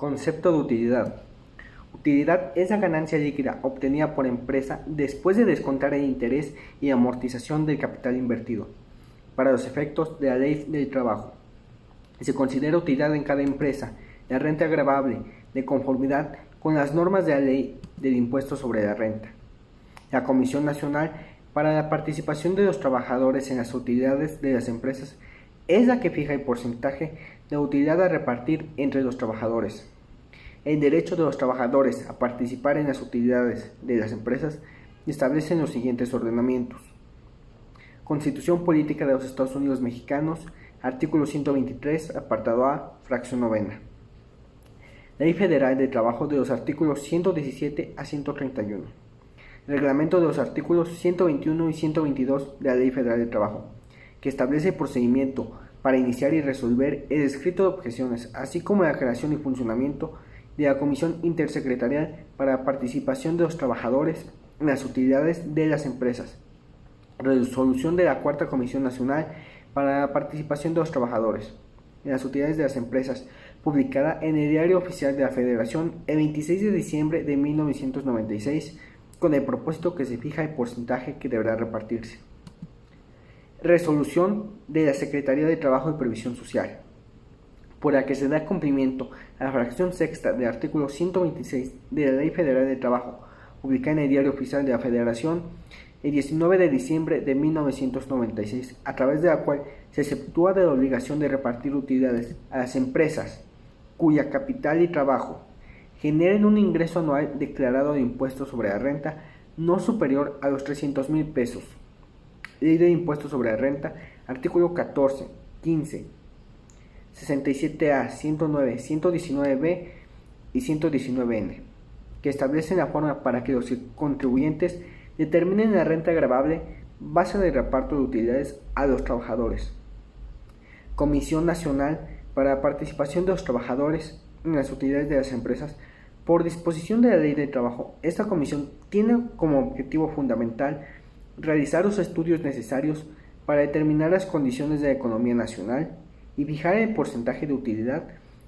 Concepto de utilidad. Utilidad es la ganancia líquida obtenida por empresa después de descontar el interés y amortización del capital invertido, para los efectos de la ley del trabajo. Se considera utilidad en cada empresa la renta gravable de conformidad con las normas de la ley del impuesto sobre la renta. La Comisión Nacional para la Participación de los Trabajadores en las Utilidades de las Empresas es la que fija el porcentaje de utilidad a repartir entre los trabajadores. El derecho de los trabajadores a participar en las utilidades de las empresas establece los siguientes ordenamientos. Constitución Política de los Estados Unidos Mexicanos, artículo 123, apartado A, fracción novena. Ley Federal de Trabajo de los artículos 117 a 131. Reglamento de los artículos 121 y 122 de la Ley Federal de Trabajo, que establece el procedimiento para iniciar y resolver el escrito de objeciones, así como la creación y funcionamiento de la Comisión Intersecretarial para la Participación de los Trabajadores en las Utilidades de las Empresas. Resolución de la Cuarta Comisión Nacional para la Participación de los Trabajadores en las Utilidades de las Empresas, publicada en el Diario Oficial de la Federación el 26 de diciembre de 1996, con el propósito que se fija el porcentaje que deberá repartirse. Resolución de la Secretaría de Trabajo y Previsión Social, por la que se da cumplimiento a la fracción sexta del artículo 126 de la Ley Federal de Trabajo, publicada en el Diario Oficial de la Federación el 19 de diciembre de 1996, a través de la cual se exceptúa de la obligación de repartir utilidades a las empresas cuya capital y trabajo generen un ingreso anual declarado de impuesto sobre la renta no superior a los 300,000 pesos. Ley de Impuesto sobre la Renta, artículo 14, 15, 67A, 109, 119B y 119N, que establecen la forma para que los contribuyentes determinen la renta gravable base de reparto de utilidades a los trabajadores. Comisión Nacional para la Participación de los Trabajadores en las Utilidades de las Empresas. Por disposición de la Ley del Trabajo, esta comisión tiene como objetivo fundamental realizar los estudios necesarios para determinar las condiciones de la economía nacional y fijar el porcentaje de utilidad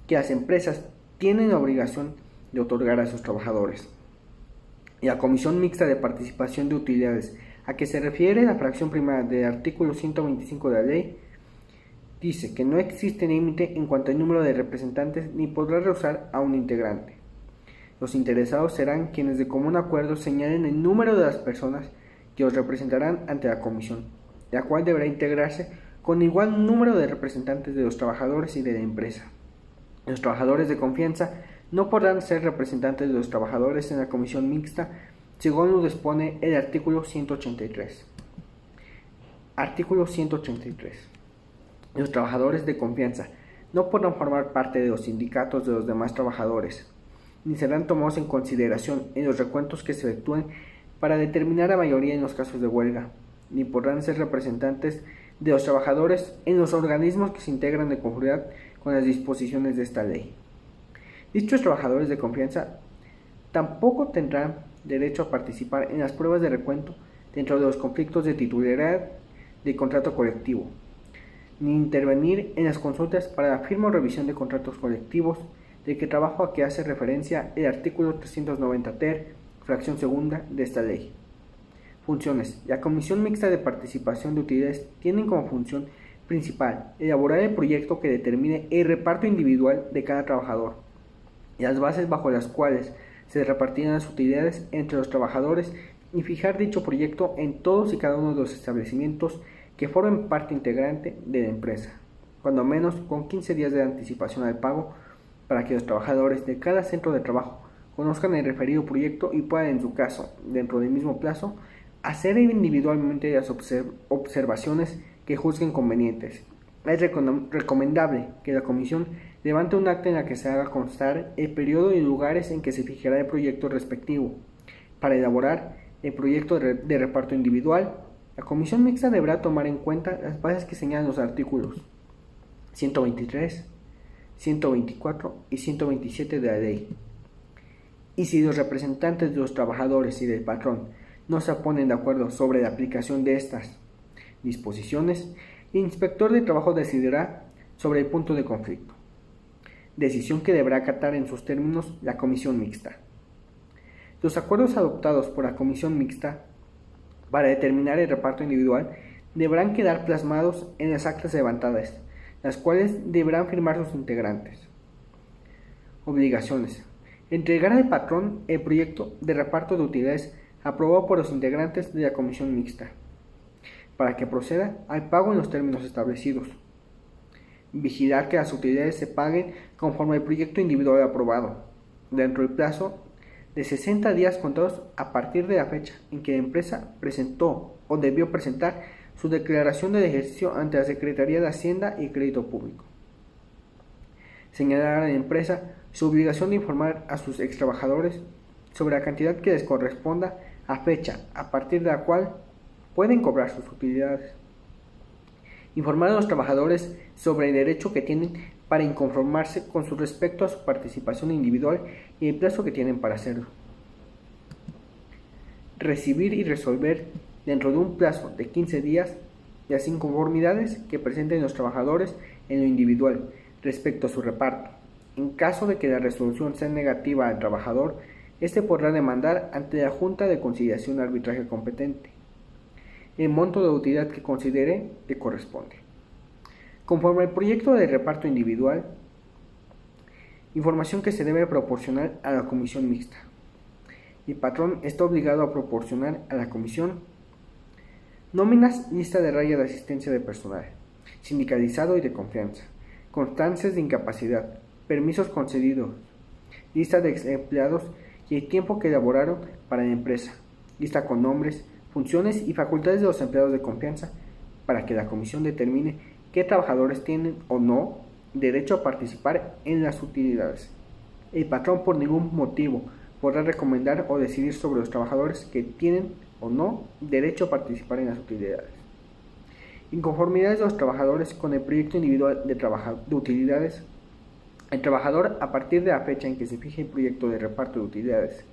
que las empresas tienen la obligación de otorgar a sus trabajadores. La Comisión Mixta de Participación de Utilidades, a que se refiere la fracción primera del artículo 125 de la ley, dice que no existe límite en cuanto al número de representantes ni podrá rehusar a un integrante. Los interesados serán quienes de común acuerdo señalen el número de las personas que los representarán ante la comisión, la cual deberá integrarse con igual número de representantes de los trabajadores y de la empresa. Los trabajadores de confianza no podrán ser representantes de los trabajadores en la comisión mixta, según lo dispone el artículo 183. Artículo 183. Los trabajadores de confianza no podrán formar parte de los sindicatos de los demás trabajadores, ni serán tomados en consideración en los recuentos que se efectúen para determinar la mayoría en los casos de huelga, ni podrán ser representantes de los trabajadores en los organismos que se integran de conformidad con las disposiciones de esta ley. Dichos trabajadores de confianza tampoco tendrán derecho a participar en las pruebas de recuento dentro de los conflictos de titularidad de contrato colectivo, ni intervenir en las consultas para la firma o revisión de contratos colectivos, de que trabajo a que hace referencia el artículo 390 ter, fracción segunda de esta ley. Funciones. La Comisión Mixta de Participación de Utilidades tiene como función principal elaborar el proyecto que determine el reparto individual de cada trabajador, las bases bajo las cuales se repartirán las utilidades entre los trabajadores y fijar dicho proyecto en todos y cada uno de los establecimientos que formen parte integrante de la empresa, cuando menos con 15 días de anticipación al pago, para que los trabajadores de cada centro de trabajo conozcan el referido proyecto y puedan, en su caso, dentro del mismo plazo, hacer individualmente las observaciones que juzguen convenientes. Es recomendable que la comisión levante un acta en la que se haga constar el periodo y lugares en que se fijará el proyecto respectivo. Para elaborar el proyecto de reparto individual, la comisión mixta deberá tomar en cuenta las bases que señalan los artículos 123, 124 y 127 de la ley. Y si los representantes de los trabajadores y del patrón no se ponen de acuerdo sobre la aplicación de estas disposiciones, el inspector de trabajo decidirá sobre el punto de conflicto. decisión que deberá acatar en sus términos la comisión mixta. Los acuerdos adoptados por la comisión mixta para determinar el reparto individual deberán quedar plasmados en las actas levantadas, las cuales deberán firmar sus integrantes. Obligaciones. Entregar al patrón el proyecto de reparto de utilidades aprobado por los integrantes de la comisión mixta, para que proceda al pago en los términos establecidos. Vigilar que las utilidades se paguen conforme al proyecto individual aprobado, dentro del plazo de 60 días contados a partir de la fecha en que la empresa presentó o debió presentar su declaración de ejercicio ante la Secretaría de Hacienda y Crédito Público. Señalar a la empresa su obligación de informar a sus extrabajadores sobre la cantidad que les corresponda a fecha a partir de la cual pueden cobrar sus utilidades. Informar a los trabajadores sobre el derecho que tienen para inconformarse con respecto a su participación individual y el plazo que tienen para hacerlo. Recibir y resolver dentro de un plazo de 15 días las inconformidades que presenten los trabajadores en lo individual respecto a su reparto. En caso de que la resolución sea negativa al trabajador, éste podrá demandar ante la Junta de Conciliación y Arbitraje competente el monto de utilidad que considere que corresponde. Conforme al proyecto de reparto individual, información que se debe proporcionar a la comisión mixta. El patrón está obligado a proporcionar a la comisión nóminas, lista de raya de asistencia de personal, sindicalizado y de confianza, constancias de incapacidad, permisos concedidos, lista de empleados y el tiempo que laboraron para la empresa, lista con nombres, funciones y facultades de los empleados de confianza, para que la comisión determine qué trabajadores tienen o no derecho a participar en las utilidades. El patrón por ningún motivo podrá recomendar o decidir sobre los trabajadores que tienen o no derecho a participar en las utilidades. Inconformidades de los trabajadores con el proyecto individual de utilidades. El trabajador, a partir de la fecha en que se fije el proyecto de reparto de utilidades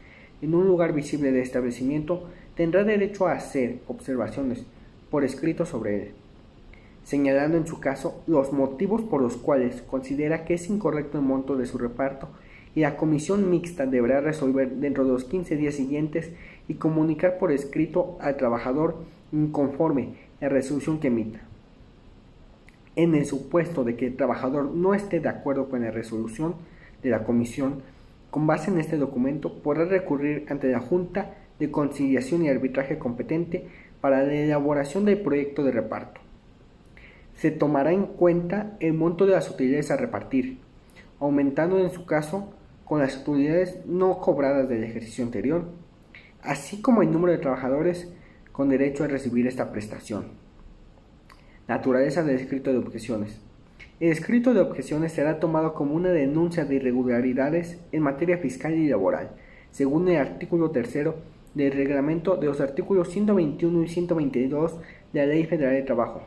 en un lugar visible del establecimiento, tendrá derecho a hacer observaciones por escrito sobre él, señalando en su caso los motivos por los cuales considera que es incorrecto el monto de su reparto, y la comisión mixta deberá resolver dentro de los 15 días siguientes y comunicar por escrito al trabajador inconforme la resolución que emita. En el supuesto de que el trabajador no esté de acuerdo con la resolución de la comisión, con base en este documento podrá recurrir ante la Junta de Conciliación y Arbitraje competente para la elaboración del proyecto de reparto. Se tomará en cuenta el monto de las utilidades a repartir, aumentando en su caso con las utilidades no cobradas del ejercicio anterior, así como el número de trabajadores con derecho a recibir esta prestación. Naturaleza del escrito de objeciones. El escrito de objeciones será tomado como una denuncia de irregularidades en materia fiscal y laboral, según el artículo 3 del reglamento de los artículos 121 y 122 de la Ley Federal de Trabajo.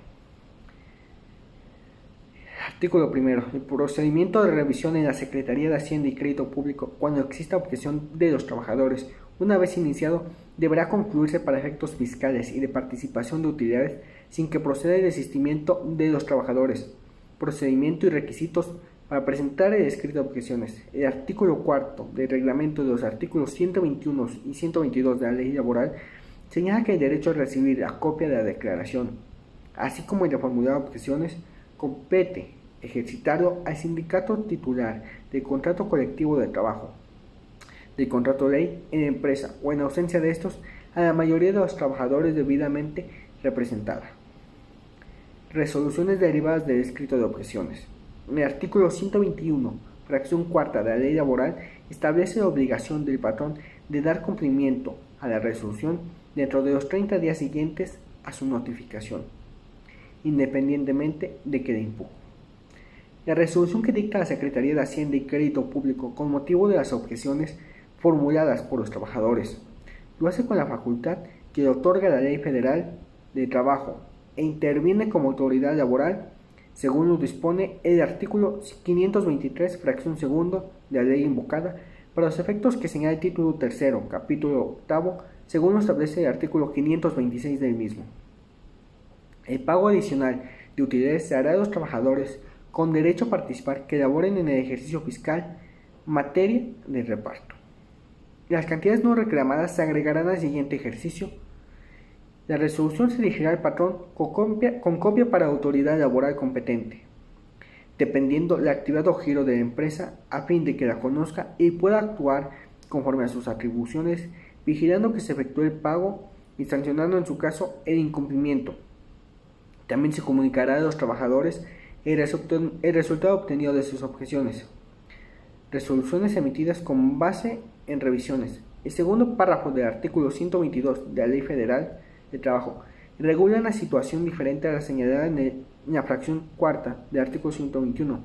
Artículo 1. El procedimiento de revisión en la Secretaría de Hacienda y Crédito Público, cuando exista objeción de los trabajadores, una vez iniciado, deberá concluirse para efectos fiscales y de participación de utilidades sin que proceda el desistimiento de los trabajadores. Procedimiento y requisitos para presentar el escrito de objeciones. El artículo 4 del reglamento de los artículos 121 y 122 de la Ley Laboral señala que el derecho a recibir la copia de la declaración, así como el de formular objeciones, compete ejercitarlo al sindicato titular del contrato colectivo de trabajo, del contrato ley en la empresa o, en ausencia de estos, a la mayoría de los trabajadores debidamente representada. Resoluciones derivadas del escrito de objeciones. El artículo 121, fracción cuarta de la Ley Laboral, establece la obligación del patrón de dar cumplimiento a la resolución dentro de los 30 días siguientes a su notificación, independientemente de que le impugnen. La resolución que dicta la Secretaría de Hacienda y Crédito Público con motivo de las objeciones formuladas por los trabajadores lo hace con la facultad que le otorga la Ley Federal de Trabajo e interviene como autoridad laboral según lo dispone el artículo 523, fracción segundo de la ley invocada, para los efectos que señala el título 3, capítulo 8, según lo establece el artículo 526 del mismo. El pago adicional de utilidades se hará a los trabajadores con derecho a participar que elaboren en el ejercicio fiscal materia de reparto. Las cantidades no reclamadas se agregarán al siguiente ejercicio. La resolución se dirigirá al patrón con copia para autoridad laboral competente, dependiendo la actividad o giro de la empresa, a fin de que la conozca y pueda actuar conforme a sus atribuciones, vigilando que se efectúe el pago y sancionando en su caso el incumplimiento. También se comunicará a los trabajadores el resultado obtenido de sus objeciones. Resoluciones emitidas con base en revisiones. El segundo párrafo del artículo 122 de la Ley Federal de Trabajo regula una situación diferente a la señalada en la fracción cuarta del artículo 121,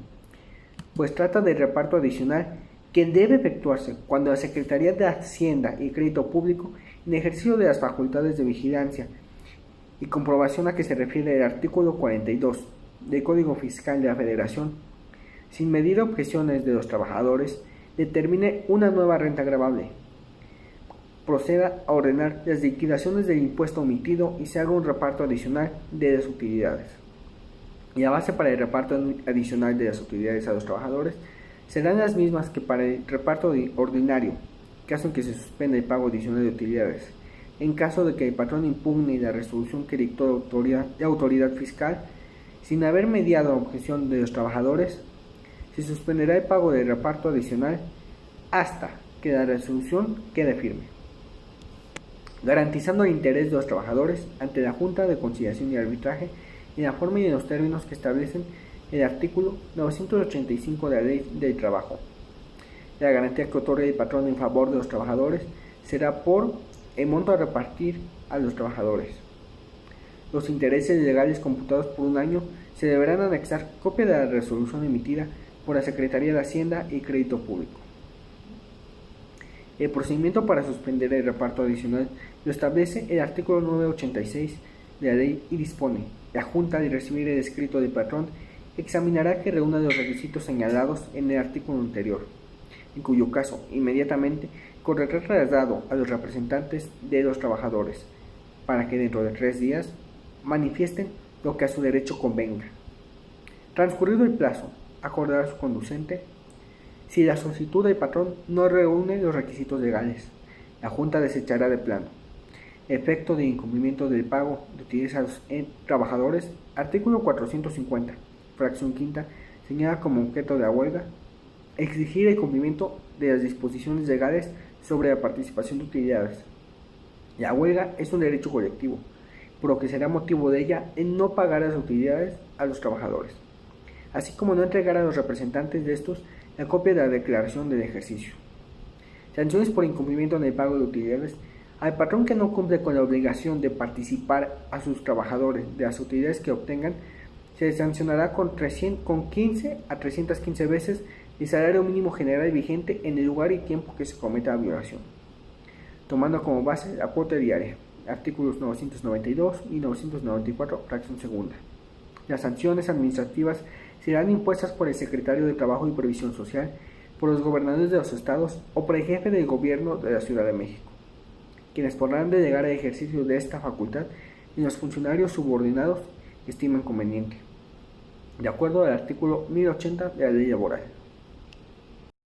pues trata del reparto adicional que debe efectuarse cuando la Secretaría de Hacienda y Crédito Público, en ejercicio de las facultades de vigilancia y comprobación a que se refiere el artículo 42 del Código Fiscal de la Federación, sin medir objeciones de los trabajadores, determine una nueva renta gravable, proceda a ordenar las liquidaciones del impuesto omitido y se haga un reparto adicional de las utilidades. Y la base para el reparto adicional de las utilidades a los trabajadores serán las mismas que para el reparto ordinario, caso en que se suspenda el pago adicional de utilidades. En caso de que el patrón impugne la resolución que dictó la autoridad fiscal, sin haber mediado la objeción de los trabajadores, se suspenderá el pago del reparto adicional hasta que la resolución quede firme, garantizando el interés de los trabajadores ante la Junta de Conciliación y Arbitraje en la forma y en los términos que establecen el artículo 985 de la Ley del Trabajo. La garantía que otorgue el patrón en favor de los trabajadores será por el monto a repartir a los trabajadores. Los intereses legales computados por un año se deberán anexar copia de la resolución emitida por la Secretaría de Hacienda y Crédito Público. El procedimiento para suspender el reparto adicional lo establece el artículo 986 de la ley y dispone: la Junta, al recibir el escrito del patrón, examinará que reúna los requisitos señalados en el artículo anterior, en cuyo caso inmediatamente correrá traslado a los representantes de los trabajadores para que dentro de 3 días manifiesten lo que a su derecho convenga. Transcurrido el plazo, acordará su conducente. Si la solicitud del patrón no reúne los requisitos legales, la Junta desechará de plano. Efecto de incumplimiento del pago de utilidades a los trabajadores. Artículo 450, fracción quinta, señala como objeto de la huelga exigir el cumplimiento de las disposiciones legales sobre la participación de utilidades. La huelga es un derecho colectivo, por lo que será motivo de ella en no pagar las utilidades a los trabajadores, así como no entregar a los representantes de estos la copia de la declaración del ejercicio. Sanciones por incumplimiento en el pago de utilidades. Al patrón que no cumple con la obligación de participar a sus trabajadores de las utilidades que obtengan, se les sancionará con 15 a 315 veces el salario mínimo general vigente en el lugar y tiempo que se cometa la violación, tomando como base la cuota diaria. Artículos 992 y 994, fracción segunda. Las sanciones administrativas serán impuestas por el Secretario de Trabajo y Previsión Social, por los gobernadores de los estados o por el jefe del gobierno de la Ciudad de México, quienes podrán delegar el ejercicio de esta facultad en los funcionarios subordinados que estimen conveniente, de acuerdo al artículo 1080 de la Ley Laboral.